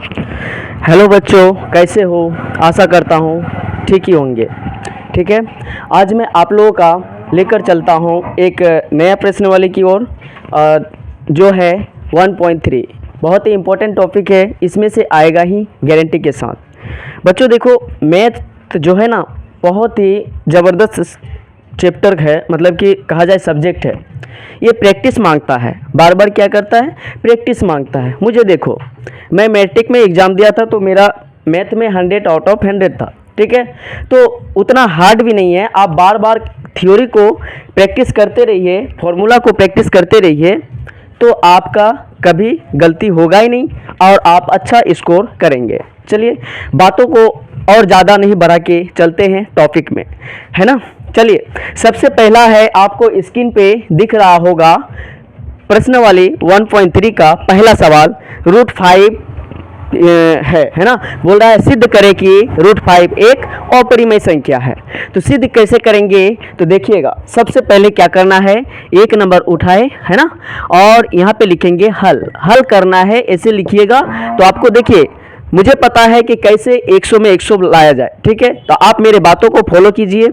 Hello बच्चों, कैसे हो? आशा करता हूँ ठीक ही होंगे। ठीक है, आज मैं आप लोगों का लेकर चलता हूँ एक नया प्रश्न वाले की ओर, जो है 1.3। बहुत ही इम्पोर्टेंट टॉपिक है, इसमें से आएगा ही गारंटी के साथ। बच्चों देखो, मैथ जो है ना बहुत ही ज़बरदस्त चैप्टर है, मतलब कि कहा जाए सब्जेक्ट है। ये प्रैक्टिस मांगता है, बार बार क्या करता है, प्रैक्टिस मांगता है। मुझे देखो, मैं मैट्रिक में एग्ज़ाम दिया था तो मेरा मैथ में 100 आउट ऑफ 100 था। ठीक है, तो उतना हार्ड भी नहीं है। आप बार बार थ्योरी को प्रैक्टिस करते रहिए, फॉर्मूला को प्रैक्टिस करते रहिए, तो आपका कभी गलती होगा ही नहीं और आप अच्छा स्कोर करेंगे। चलिए, बातों को और ज़्यादा नहीं बढ़ा के चलते हैं टॉपिक में, है ना। चलिए, सबसे पहला है, आपको स्क्रीन पे दिख रहा होगा प्रश्न वाली 1.3 का पहला सवाल। √5 है ना। बोल रहा है सिद्ध करें कि √5 एक अपरिमेय संख्या है। तो सिद्ध कैसे करेंगे, तो देखिएगा, सबसे पहले क्या करना है, एक नंबर उठाए, है ना, और यहाँ पे लिखेंगे हल करना है। ऐसे लिखिएगा तो आपको देखिए, मुझे पता है कि कैसे 100 में 100 लाया जाए। ठीक है, तो आप मेरे बातों को फॉलो कीजिए।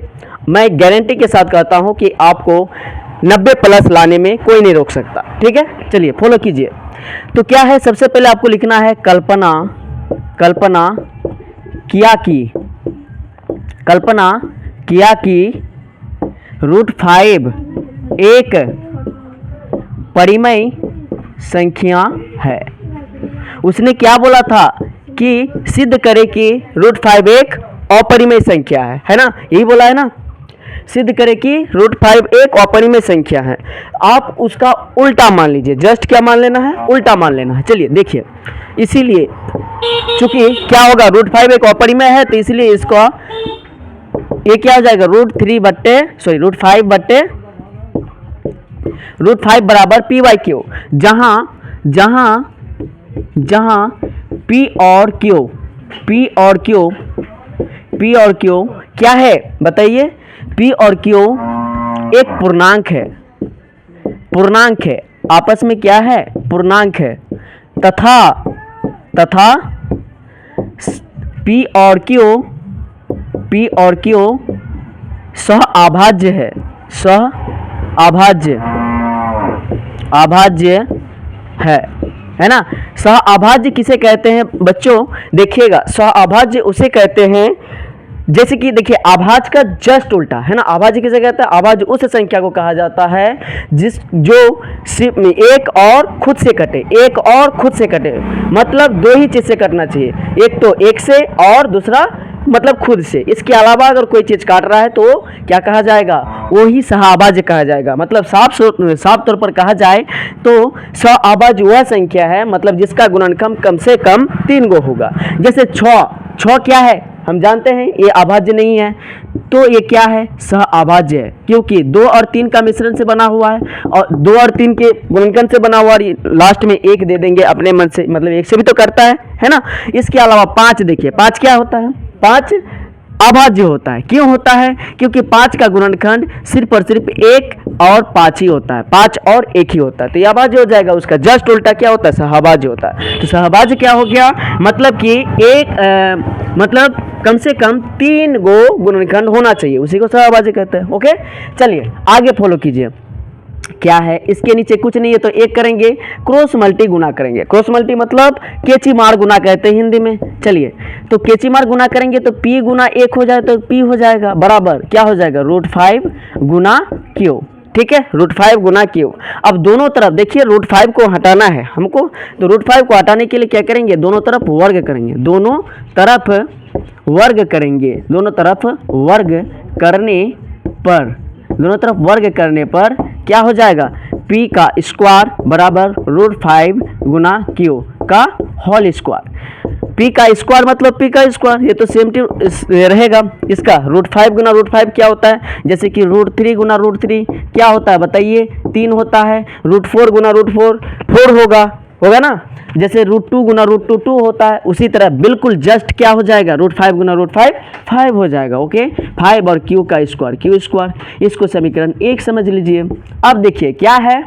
मैं गारंटी के साथ कहता हूँ कि आपको 90 प्लस लाने में कोई नहीं रोक सकता। ठीक है, चलिए फॉलो कीजिए। तो क्या है, सबसे पहले आपको लिखना है कल्पना किया कि √5 एक परिमेय संख्या है। उसने क्या बोला था कि सिद्ध करे कि √5 एक अपरिमेय संख्या है ना, यही बोला है ना। सिद्ध करे कि √5 एक अपरिमेय संख्या है। आप उसका उल्टा मान लीजिए, जस्ट क्या मान लेना है, उल्टा मान लेना है। चलिए देखिए, इसीलिए चूंकि क्या होगा, √5 एक अपरिमेय है, तो इसलिए इसका ये क्या हो जाएगा, √5 बराबर p/q, जहां P और Q क्या है बताइए। P और Q एक पूर्णांक है, आपस में क्या है, पूर्णांक है, तथा P और Q सह अभाज्य है ना। सह अभाज्य किसे कहते हैं बच्चों, देखिएगा, सह अभाज्य उसे कहते हैं, जैसे कि देखिए, अभाज्य का जस्ट उल्टा है ना। अभाज्य किसे कहते हैं, अभाज्य उस संख्या को कहा जाता है जो सिर्फ एक और खुद से कटे, मतलब दो ही चीज से कटना चाहिए, एक तो एक से और दूसरा मतलब खुद से। इसके अलावा अगर कोई चीज काट रहा है तो क्या कहा जाएगा, वो ही सहअभाज्य कहा जाएगा। मतलब साफ तौर पर कहा जाए तो सहअभाज्य वह संख्या है, मतलब जिसका गुणनखंड कम से कम 3 गो होगा। जैसे 6 क्या है, हम जानते हैं ये अभाज्य नहीं है, तो ये क्या है, सहअभाज्य है, क्योंकि 2 और 3 का मिश्रण से बना हुआ है, और 2 और 3 के गुणनखंड से बना हुआ, लास्ट में 1 दे देंगे अपने मन से, मतलब 1 से भी तो करता है ना। इसके अलावा 5 देखिए, 5 क्या होता है, 5 अभाज्य होता है। क्यों होता है, क्योंकि 5 का गुणनखंड सिर्फ और सिर्फ 1 और 5 ही होता है, 5 और 1 ही होता है, तो ये अभाज्य हो जाएगा। उसका जस्ट उल्टा क्या होता है, सहअभाज्य होता है। तो सहअभाज्य क्या हो गया, मतलब कि मतलब कम से कम 3 गो गुणनखंड होना चाहिए, उसी को सहअभाज्य कहते हैं। ओके, चलिए आगे फॉलो कीजिए। क्या है, इसके नीचे कुछ नहीं है तो एक करेंगे, क्रॉस मल्टी गुना करेंगे। क्रॉस मल्टी मतलब केची मार गुना कहते हैं हिंदी में। चलिए, तो केची मार गुना करेंगे तो p गुना 1 हो जाए तो p हो जाएगा, बराबर क्या हो जाएगा, √5 गुना q। ठीक है, √5 गुना q। अब दोनों तरफ देखिए, √5 को हटाना है हमको, तो √5 को हटाने के लिए क्या करेंगे, दोनों तरफ वर्ग करेंगे। दोनों तरफ वर्ग करने पर क्या हो जाएगा, p का स्क्वायर बराबर √5 गुना q का होल स्क्वायर। p का स्क्वायर मतलब p का स्क्वायर, ये तो सेम रहेगा। इसका √5 गुना √5 क्या होता है, जैसे कि √3 गुना √3 क्या होता है बताइए, 3 होता है। √4 गुना √4 4 होगा ना। जैसे √2 गुना √2 2 होता है, उसी तरह बिल्कुल जस्ट क्या हो जाएगा, √5 गुना √5 5 हो जाएगा। ओके, 5 और q का स्क्वायर q स्क्वायर, इसको समीकरण 1 समझ लीजिए। अब देखिए क्या है,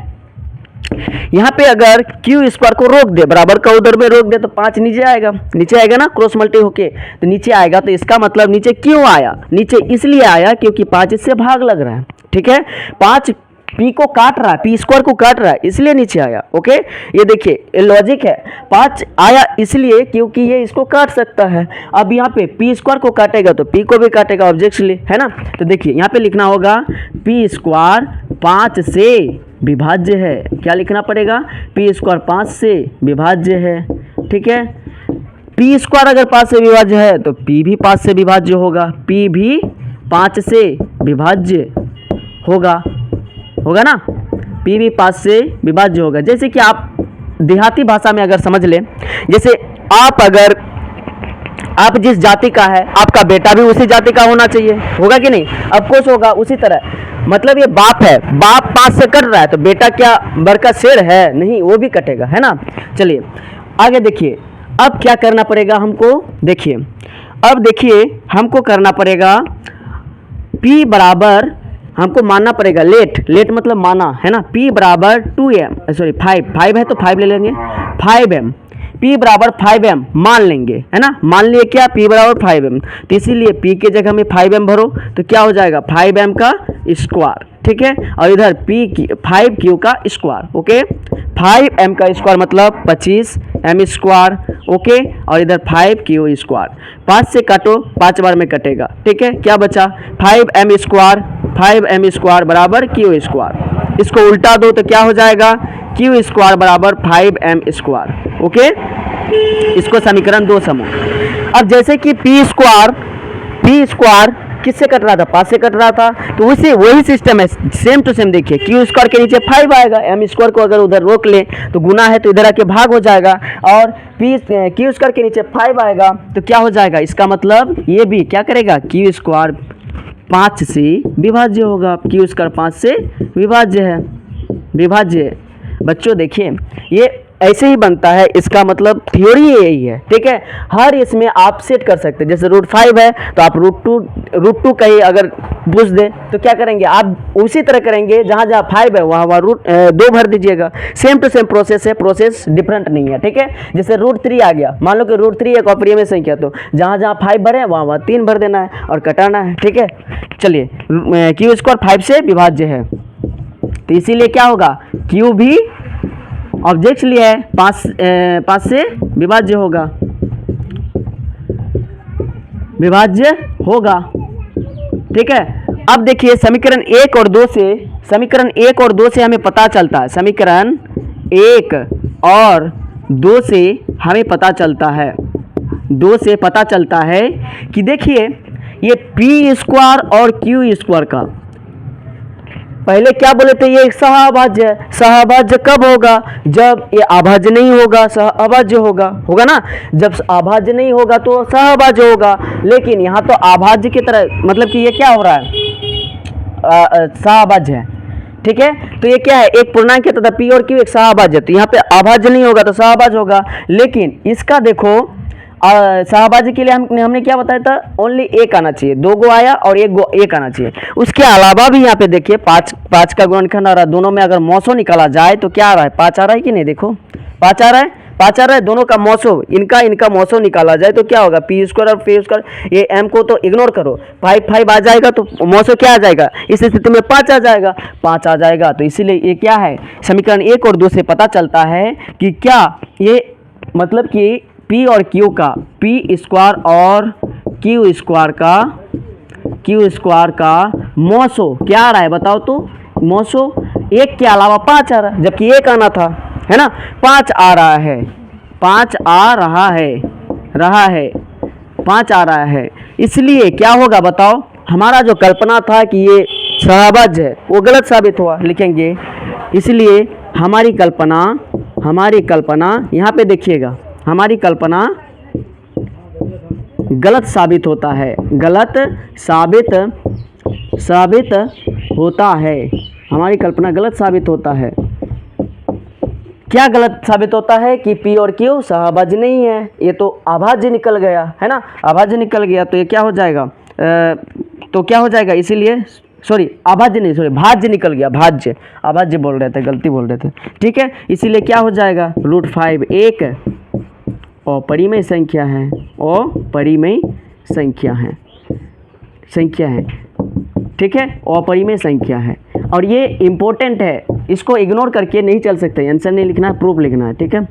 यहाँ पे अगर क्यू स्क्वायर को रोक दे, बराबर का उधर में रोक दे तो 5 नीचे आएगा ना, क्रॉस मल्टी होके तो नीचे आएगा। तो इसका मतलब नीचे क्यों आया, नीचे इसलिए आया क्योंकि 5 इससे भाग लग रहा है। ठीक है, 5 पी को काट रहा है, पी स्क्वायर को काट रहा है, इसलिए नीचे आया। ओके, ये देखिए ये लॉजिक है। 5 आया इसलिए क्योंकि ये इसको काट सकता है। अब यहाँ पे पी स्क्वायर को काटेगा तो पी को भी काटेगा ऑब्जेक्टली, है ना। तो देखिए यहाँ पे लिखना होगा पी स्क्वायर 5 से विभाज्य है। क्या लिखना पड़ेगा, पी स्क्वायर 5 से विभाज्य है। ठीक है, पी स्क्वायर अगर 5 से विभाज्य है तो पी भी 5 से विभाज्य होगा, पी भी 5 से विभाज्य होगा ना, पी भी 5 से विभाज्य होगा। जैसे कि आप देहाती भाषा में अगर समझ लें, जैसे आप जिस जाति का है, आपका बेटा भी उसी जाति का होना चाहिए, होगा कि नहीं, ऑफ कोर्स होगा। उसी तरह मतलब ये बाप है, बाप 5 से कट रहा है तो बेटा क्या बड़का शेर है, नहीं, वो भी कटेगा, है ना। चलिए आगे देखिए, अब क्या करना पड़ेगा हमको, देखिए अब देखिए हमको करना पड़ेगा P बराबर, हमको मानना पड़ेगा लेट मतलब माना, है ना। P बराबर 5 है तो 5 ले लेंगे, 5m, P बराबर 5m मान लेंगे, है ना। मान लिए क्या, P बराबर 5m, तो इसीलिए P के जगह में 5m भरो तो क्या हो जाएगा 5m का स्क्वायर। ठीक है, और इधर 5q का स्क्वायर। ओके, 5m का स्क्वायर मतलब 25m स्क्वायर। ओके, और इधर 5q स्क्वायर, 5 से काटो 5 बार में कटेगा। ठीक है, क्या बचा 5m स्क्वायर बराबर q स्क्वायर। इसको उल्टा दो तो क्या हो जाएगा, q स्क्वायर बराबर 5m स्क्वायर। ओके, इसको समीकरण 2 समूह। अब जैसे कि p स्क्वायर किससे कट रहा था, 5 से कट रहा था, तो उसी वही सिस्टम है, सेम टू सेम। देखिए क्यू स्क्वायर के नीचे 5 आएगा, एम स्क्वायर को अगर उधर रोक ले तो गुना है तो इधर आके भाग हो जाएगा, और क्यू स्क्वायर के नीचे 5 आएगा तो क्या हो जाएगा, इसका मतलब ये भी क्या करेगा, क्यू स्क्वायर 5 से विभाज्य होगा। क्यू स्क्वायर 5 से विभाज्य है। बच्चों देखिए ये ऐसे ही बनता है, इसका मतलब थ्योरी यही है। ठीक है, हर इसमें आप सेट कर सकते हैं, जैसे √5 है तो आप √2 कहीं अगर पूछ दे तो क्या करेंगे, आप उसी तरह करेंगे, जहाँ 5 है वहाँ √2 भर दीजिएगा। सेम टू सेम प्रोसेस है, प्रोसेस डिफरेंट नहीं है। ठीक है, जैसे √3 आ गया, मान लो कि √3 एक अप्रिय संख्या, तो जहाँ 5 भरे वहाँ 3 भर देना है और कटाना है। ठीक है, चलिए क्यू स्क्वायर 5 से विभाज्य है तो इसीलिए क्या होगा, क्यू भी ऑब्जेक्ट लिया है 5 से विभाज्य होगा। ठीक है, अब देखिए समीकरण 1 और 2 से हमें पता चलता है, समीकरण 1 और 2 से हमें पता चलता है कि देखिए ये पी स्क्वायर और क्यू स्क्वायर का, पहले क्या बोले थे, ये एक सहअभाज्य है। सहअभाज्य कब होगा, जब ये अभाज्य नहीं होगा, सहअभाज्य होगा ना। जब अभाज्य नहीं होगा तो सहअभाज्य होगा, लेकिन यहाँ तो अभाज्य की तरह, मतलब कि ये क्या हो रहा है, सहअभाज्य है। ठीक है, तो ये क्या है, एक पूर्णांक है तथा पी और क्यू एक सहअभाज्य, तो यहाँ पे अभाज्य नहीं होगा तो सहअभाज्य होगा। लेकिन इसका देखो सहभाज्य के लिए हमने क्या बताया था, ओनली एक आना चाहिए, 2 गो आया और एक आना चाहिए। उसके अलावा भी यहाँ पे देखिए 5 का गुणनखंड आ रहा है, दोनों में अगर मौसो निकाला जाए तो क्या आ रहा है, 5 आ रहा है कि नहीं, देखो 5 आ रहा है, दोनों का मौसो, इनका मौसो निकाला जाए तो क्या होगा, पी स्क्वायर और पी स्क्वायर, ये एम को तो इग्नोर करो, 5 आ जाएगा तो मौसो क्या आ जाएगा, इस स्थिति में 5 आ जाएगा। तो इसीलिए ये क्या है, समीकरण 1 और 2 से पता चलता है कि क्या ये मतलब कि P और Q का, P स्क्वायर और Q स्क्वायर का मौसो क्या आ रहा है, बताओ तो, मौसो 1 के अलावा 5 आ रहा है, जबकि 1 आना था, है ना। 5 आ रहा है, इसलिए क्या होगा बताओ, हमारा जो कल्पना था कि ये सहअभाज्य है वो गलत साबित हुआ, लिखेंगे। इसलिए हमारी कल्पना यहाँ पे देखिएगा, हमारी कल्पना गलत साबित होता है, हमारी कल्पना गलत साबित होता है। क्या गलत साबित होता है कि P और Q सहअभाज्य नहीं है, ये तो अभाज्य निकल गया, है ना, अभाज्य निकल गया, तो ये क्या हो जाएगा, इसीलिए सॉरी अभाज्य नहीं, सॉरी भाज्य निकल गया, भाज्य, अभाज्य बोल रहे थे, गलती बोल रहे थे, ठीक है। इसीलिए क्या हो जाएगा, √5 एक अपरिमेय संख्या है, अपरिमेय संख्या है, ठीक है, अपरिमेय संख्या है। और ये इम्पोर्टेंट है, इसको इग्नोर करके नहीं चल सकते, आंसर नहीं लिखना है, प्रूफ लिखना है, ठीक है,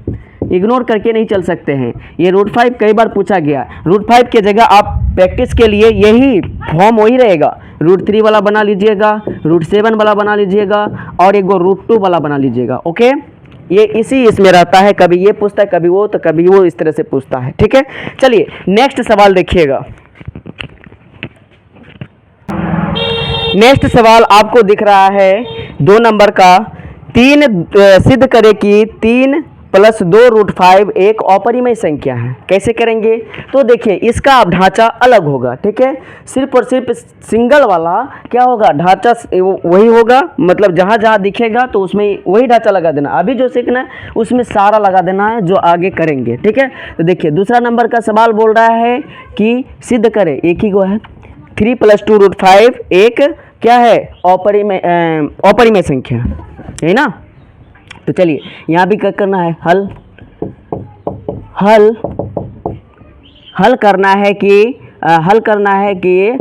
इग्नोर करके नहीं चल सकते हैं। ये √5 कई बार पूछा गया, √5 के जगह आप प्रैक्टिस के लिए यही फॉर्म वही रहेगा, √3 वाला बना लीजिएगा, √7 वाला बना लीजिएगा, और एक √2 वाला बना लीजिएगा, ओके। ये इसी इसमें रहता है, कभी ये पूछता है, कभी वो, तो कभी वो, इस तरह से पूछता है, ठीक है। चलिए नेक्स्ट सवाल देखिएगा। नेक्स्ट सवाल आपको दिख रहा है 2 नंबर का, 3 सिद्ध करें कि 3 + 2 √5 एक अपरिमेय संख्या है। कैसे करेंगे, तो देखिए इसका अब ढांचा अलग होगा, ठीक है। सिर्फ और सिर्फ सिंगल वाला क्या होगा, ढांचा वही होगा, मतलब जहाँ जहाँ दिखेगा तो उसमें वही ढांचा लगा देना। अभी जो सीखना है उसमें सारा लगा देना है जो आगे करेंगे, ठीक है। तो देखिए दूसरा नंबर का सवाल बोल रहा है कि सिद्ध करें, एक ही गो है, 3 + 2 √5 एक क्या है, अपरिमेय संख्या है ना। तो चलिए यहाँ भी क्या करना है, हल करना है कि ये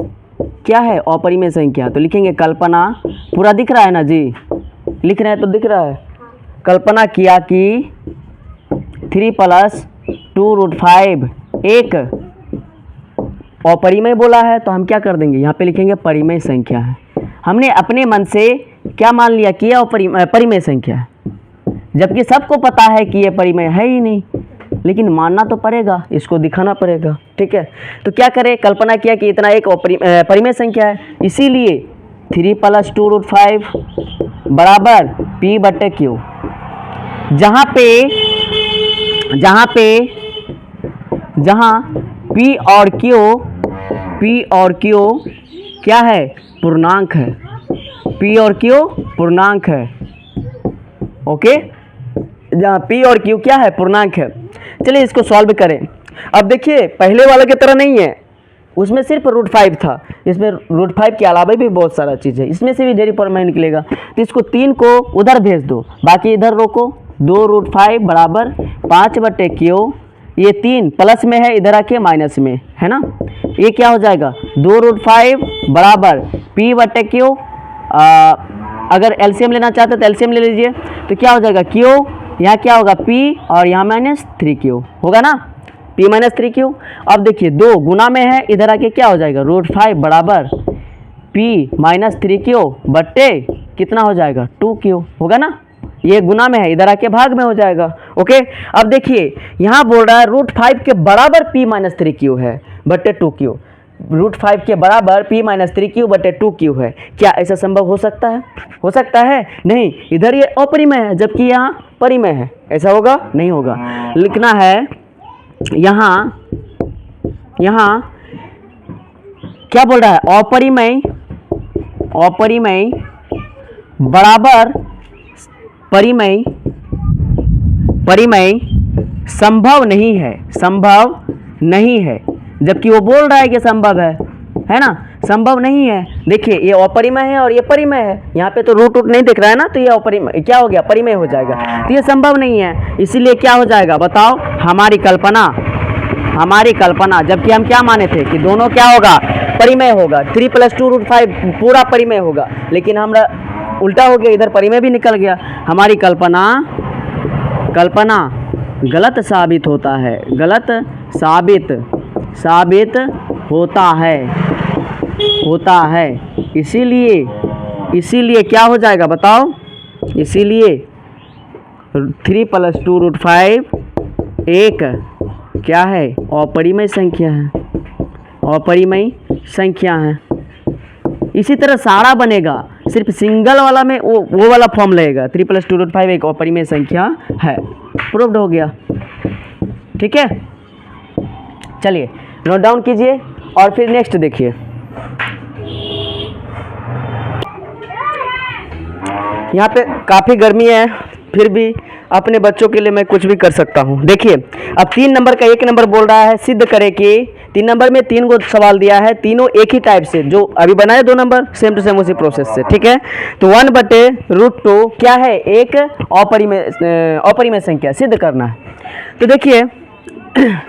क्या है, अपरिमेय संख्या। तो लिखेंगे कल्पना, पूरा दिख रहा है ना जी, लिख रहे हैं तो दिख रहा है। कल्पना किया कि 3 + 2 √5 एक अपरिमेय बोला है, तो हम क्या कर देंगे, यहाँ पे लिखेंगे परिमेय संख्या है। हमने अपने मन से क्या मान लिया कि यह परिमेय संख्या है, जबकि सबको पता है कि ये परिमेय है ही नहीं, लेकिन मानना तो पड़ेगा, इसको दिखाना पड़ेगा, ठीक है। तो क्या करें, कल्पना किया कि इतना एक परिमेय संख्या है, इसीलिए 3 + 2 √5 बराबर P/Q, जहाँ P और Q क्या है, पूर्णांक है, P और Q पूर्णांक है, ओके। जहाँ P और Q क्या है, पूर्णांक है। चलिए इसको सॉल्व करें। अब देखिए पहले वाले की तरह नहीं है, उसमें सिर्फ √5 था, इसमें √5 के अलावा भी बहुत सारा चीज़ है, इसमें से भी ढेरी परिमेय निकलेगा। तो इसको 3 को उधर भेज दो, बाकी इधर रोको। 2 √5 बराबर 5/Q, ये 3 प्लस में है, इधर आके माइनस में है ना, ये क्या हो जाएगा, 2 √5 बराबर P/Q। अगर एलसीएम लेना चाहते तो एलसीएम ले लीजिए, तो क्या हो जाएगा, Q यहाँ क्या होगा, P और यहाँ -3Q होगा ना, P-3Q। अब देखिए 2 गुना में है, इधर आके क्या हो जाएगा, √5 बराबर P-3Q बट्टे कितना हो जाएगा, 2Q होगा ना, ये गुना में है, इधर आके भाग में हो जाएगा, ओके। अब देखिए यहाँ बोल रहा है √5 के बराबर P-3Q है बट्टे 2Q, √5 के बराबर P-3Q बटे 2Q है। क्या ऐसा संभव हो सकता है, नहीं, इधर ये अपरिमेय है जबकि यहाँ परिमेय है, ऐसा होगा, नहीं होगा। लिखना है यहाँ क्या बोल रहा है, अपरिमेय बराबर परिमेय संभव नहीं है, जबकि वो बोल रहा है कि संभव है ना, संभव नहीं है। देखिए ये अपरिमेय है और ये परिमेय है, यहाँ पे तो रूट नहीं दिख रहा है ना, तो ये अपरिमेय क्या हो गया, परिमेय हो जाएगा, तो ये संभव नहीं है। इसीलिए क्या हो जाएगा बताओ, हमारी कल्पना, जबकि हम क्या माने थे कि दोनों क्या होगा, परिमेय होगा, 3 + 2 √5 पूरा परिमेय होगा, लेकिन हमरा उल्टा हो गया, इधर परिमेय भी निकल गया। हमारी कल्पना गलत साबित होता है, इसीलिए क्या हो जाएगा बताओ, इसीलिए 3 + 2 √5 एक क्या है, अपरिमेय संख्या है। इसी तरह सारा बनेगा, सिर्फ सिंगल वाला में वो वाला फॉर्म लगेगा, 3 + 2 √5 एक अपरिमेय संख्या है, प्रूव्ड हो गया, ठीक है। चलिए नोट डाउन कीजिए और फिर नेक्स्ट देखिए। यहाँ पे काफ़ी गर्मी है, फिर भी अपने बच्चों के लिए मैं कुछ भी कर सकता हूँ। देखिए अब 3 नंबर का 1 नंबर बोल रहा है सिद्ध करे कि 3 नंबर में 3 गो सवाल दिया है, तीनों एक ही टाइप से जो अभी बनाए 2 नंबर सेम टू सेम उसी प्रोसेस से, ठीक है। तो 1/√2 क्या है, एक अपरिमेय संख्या सिद्ध करना है। तो देखिए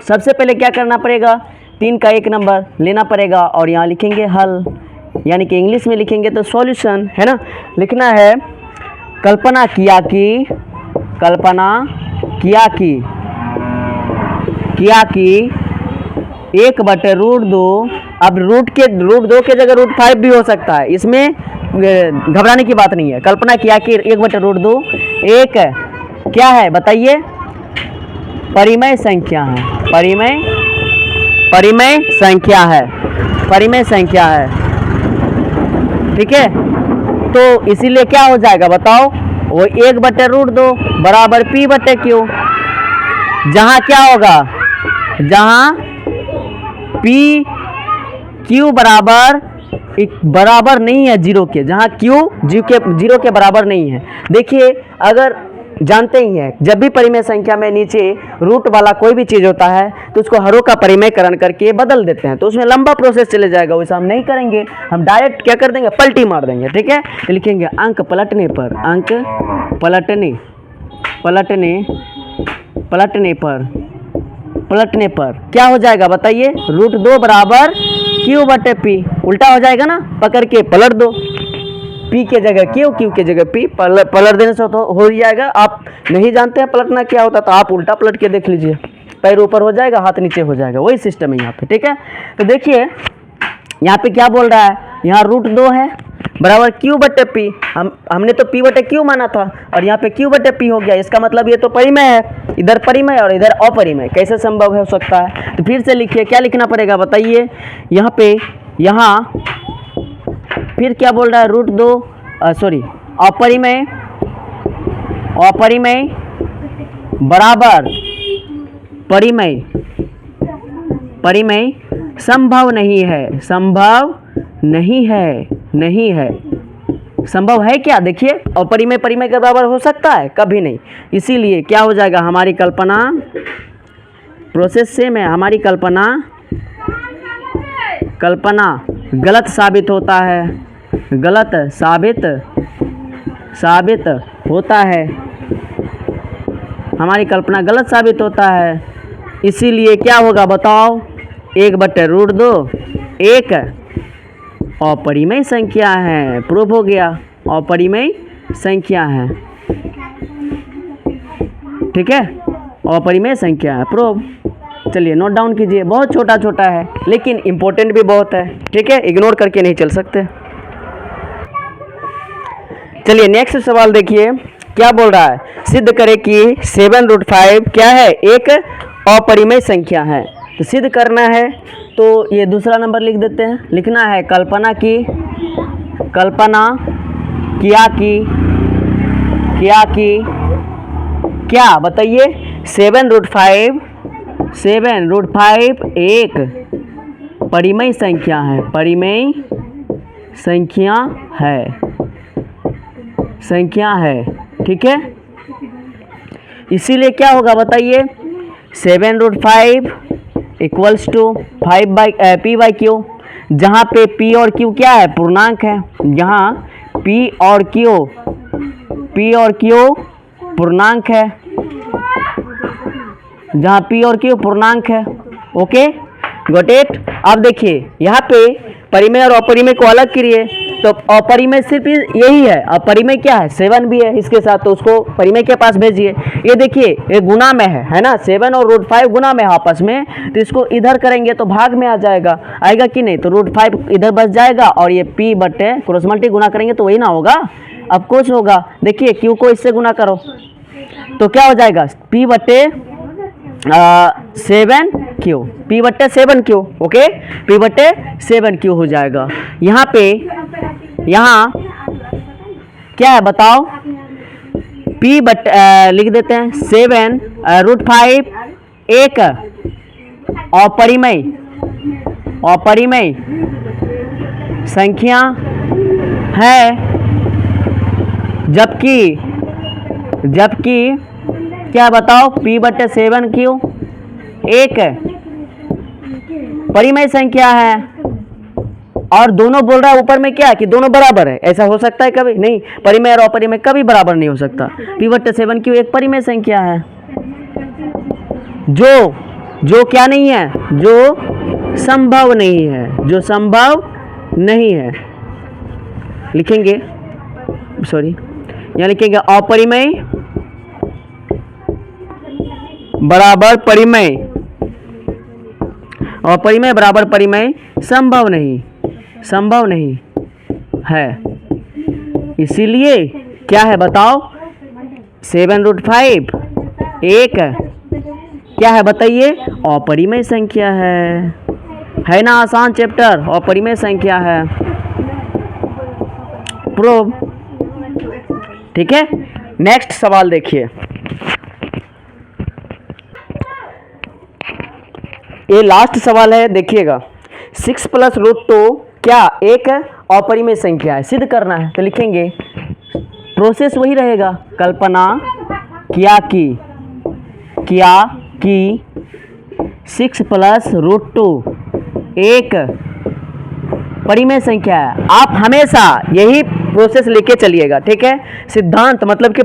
सबसे पहले क्या करना पड़ेगा, 3 का 1 नंबर लेना पड़ेगा और यहाँ लिखेंगे हल, यानी कि इंग्लिश में लिखेंगे तो सॉल्यूशन, है ना। लिखना है कल्पना किया कि 1/√2, अब √2 के जगह √5 भी हो सकता है, इसमें घबराने की बात नहीं है। कल्पना किया कि 1/√2 एक क्या है बताइए, परिमेय संख्या है, परिमेय संख्या है, ठीक है। तो इसीलिए क्या हो जाएगा बताओ, वो 1/√2 बराबर p/q, जहाँ क्या होगा, जहाँ q बराबर नहीं है 0 के, जहाँ q 0 के बराबर नहीं है। देखिए अगर जानते ही हैं जब भी परिमेय संख्या में नीचे रूट वाला कोई भी चीज़ होता है तो उसको हरों का परिमेयकरण करके बदल देते हैं, तो उसमें लंबा प्रोसेस चले जाएगा, वैसा हम नहीं करेंगे। हम डायरेक्ट क्या कर देंगे, पलटी मार देंगे, ठीक है। तो लिखेंगे अंक पलटने पर क्या हो जाएगा बताइए, √2 बराबर q/p, उल्टा हो जाएगा ना, पकड़ के पलट दो, p के जगह q के जगह p, पलट देने से तो हो ही जाएगा। आप नहीं जानते हैं पलटना क्या होता तो आप उल्टा पलट के देख लीजिए, पैर ऊपर हो जाएगा हाथ नीचे हो जाएगा, वही सिस्टम है यहाँ पे, ठीक है। तो देखिए यहाँ पे क्या बोल रहा है, यहाँ √2 है बराबर q/p, हमने तो p/q माना था और यहाँ पे q/p हो गया, इसका मतलब ये तो परिमेय है, इधर परिमेय और इधर अपरिमेय, कैसे संभव हो सकता है। तो फिर से लिखिए, क्या लिखना पड़ेगा बताइए, यहाँ फिर क्या बोल रहा है, √2 अपरिमेय बराबर परिमेय संभव है क्या, देखिए अपरिमेय परिमेय के बराबर हो सकता है, कभी नहीं। इसीलिए क्या हो जाएगा, हमारी कल्पना प्रोसेस सेम है, हमारी कल्पना गलत साबित होता है, हमारी कल्पना गलत साबित होता है। इसीलिए क्या होगा बताओ, 1/√2 एक अपरिमेय संख्या है, प्रूफ हो गया, अपरिमेय संख्या है, ठीक है, अपरिमेय संख्या है, प्रूफ। चलिए नोट डाउन कीजिए, बहुत छोटा छोटा है लेकिन इम्पोर्टेंट भी बहुत है, ठीक है, इग्नोर करके नहीं चल सकते। चलिए नेक्स्ट सवाल देखिए, क्या बोल रहा है, सिद्ध करें कि 7√5 क्या है, एक अपरिमेय संख्या है। तो सिद्ध करना है तो ये दूसरा नंबर लिख देते हैं, लिखना है कल्पना किया कि क्या बताइए, 7√5 एक परिमेय संख्या है, ठीक है। इसीलिए क्या होगा बताइए, 7√5 इक्वल्स टू p/q, जहाँ पे p और q क्या है, पूर्णांक है, यहाँ p और q पूर्णांक है, जहाँ p और q पूर्णांक है, ओके गॉट इट। अब देखिए यहाँ पे परिमेय और अपरिमेय को अलग करिए, तो अपरिमेय सिर्फ यही है, अपरिमेय क्या है, 7 भी है इसके साथ, तो उसको परिमेय के पास भेजिए। ये देखिए ये गुना में है ना, 7 और √5 गुना में है आपस में, तो इसको इधर करेंगे तो भाग में आएगा कि नहीं, तो √5 इधर बच जाएगा और ये p/, क्रॉस मल्टी गुना करेंगे तो वही ना होगा, अब कुछ होगा। देखिए q को इससे गुना करो तो क्या हो जाएगा, p/7q, ओके, p/7q हो जाएगा। यहाँ क्या है बताओ, लिख देते हैं 7√5 एक अपरिमेय संख्या है, जबकि क्या बताओ, P/7Q एक परिमेय संख्या है, और दोनों बोल रहा है ऊपर में क्या कि दोनों बराबर है। ऐसा हो सकता है कभी? नहीं, परिमेय और अपरिमेय कभी बराबर नहीं हो सकता। P/7Q एक परिमेय संख्या है जो क्या नहीं है, जो संभव नहीं है, जो संभव नहीं है। लिखेंगे, सॉरी, यहाँ लिखेंगे अपरिमेय बराबर परिमेय, अपरिमेय बराबर परिमेय संभव नहीं, संभव नहीं है। इसीलिए क्या है बताओ, 7√5 एक क्या है बताइए, अपरिमेय संख्या है ना। आसान चैप्टर, अपरिमेय संख्या है। प्रूव, ठीक है। नेक्स्ट सवाल देखिए, ये लास्ट सवाल है, देखिएगा। 6 + √2 क्या एक अपरिमेय संख्या है, सिद्ध करना है। तो लिखेंगे, प्रोसेस वही रहेगा, कल्पना क्या कि 6 + √2 एक परिमेय संख्या है। आप हमेशा यही प्रोसेस लेके चलिएगा, ठीक है। सिद्धांत मतलब कि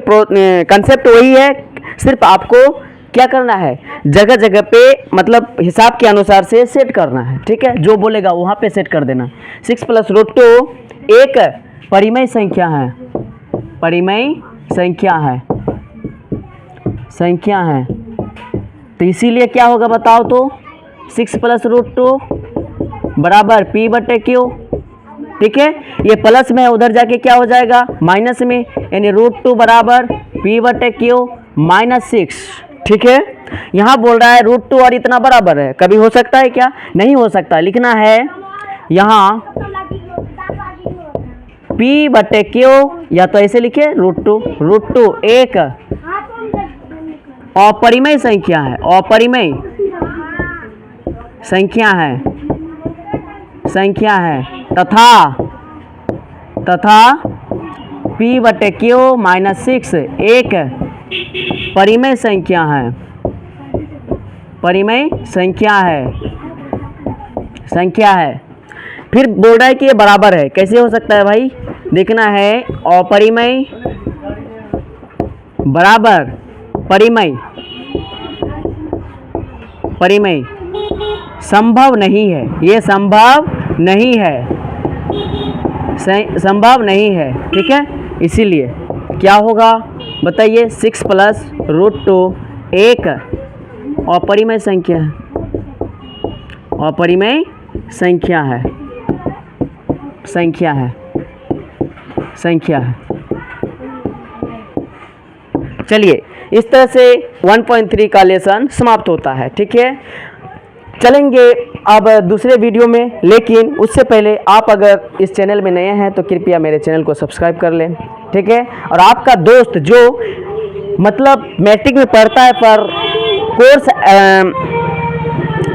कंसेप्ट वही है, सिर्फ आपको क्या करना है, जगह जगह पे मतलब हिसाब के अनुसार से सेट करना है, ठीक है। जो बोलेगा वहाँ पे सेट कर देना। 6 + √2 एक परिमेय संख्या है, परिमेय संख्या है, संख्या है। तो इसीलिए क्या होगा बताओ तो, 6 + √2 बराबर P/Q, ठीक है। ये प्लस में है, उधर जाके क्या हो जाएगा माइनस में, यानी √2 बराबर P/Q -6, ठीक है। यहाँ बोल रहा है √2 और इतना बराबर है, कभी हो सकता है क्या? नहीं हो सकता। लिखना है यहाँ P/Q, या तो ऐसे लिखे √2 एक अपरिमेय संख्या है, अपरिमेय संख्या है, संख्या है, तथा P/Q -6 एक परिमेय संख्या है, परिमेय संख्या है, संख्या है। फिर बोल रहा है कि ये बराबर है, कैसे हो सकता है भाई? देखना है, अपरिमेय बराबर परिमेय, परिमेय संभव नहीं है, ये संभव नहीं है, संभव नहीं है, ठीक है। इसीलिए क्या होगा बताइए, 6 + √2 एक अपरिमेय संख्या है, अपरिमेय संख्या है, संख्या है, संख्या है। चलिए, इस तरह से 1.3 का लेसन समाप्त होता है, ठीक है। चलेंगे अब दूसरे वीडियो में, लेकिन उससे पहले आप अगर इस चैनल में नए हैं तो कृपया मेरे चैनल को सब्सक्राइब कर लें, ठीक है। और आपका दोस्त जो मतलब मैट्रिक में पढ़ता है पर कोर्स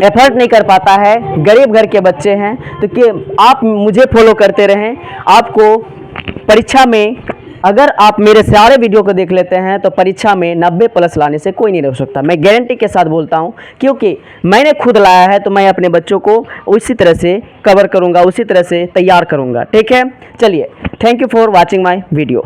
एफर्ट नहीं कर पाता है, गरीब घर के बच्चे हैं, तो कि आप मुझे फॉलो करते रहें। आपको परीक्षा में अगर आप मेरे सारे वीडियो को देख लेते हैं तो परीक्षा में 90+ लाने से कोई नहीं रोक सकता। मैं गारंटी के साथ बोलता हूं, क्योंकि मैंने खुद लाया है, तो मैं अपने बच्चों को उसी तरह से कवर करूंगा, उसी तरह से तैयार करूंगा, ठीक है। चलिए, thank you for watching my video.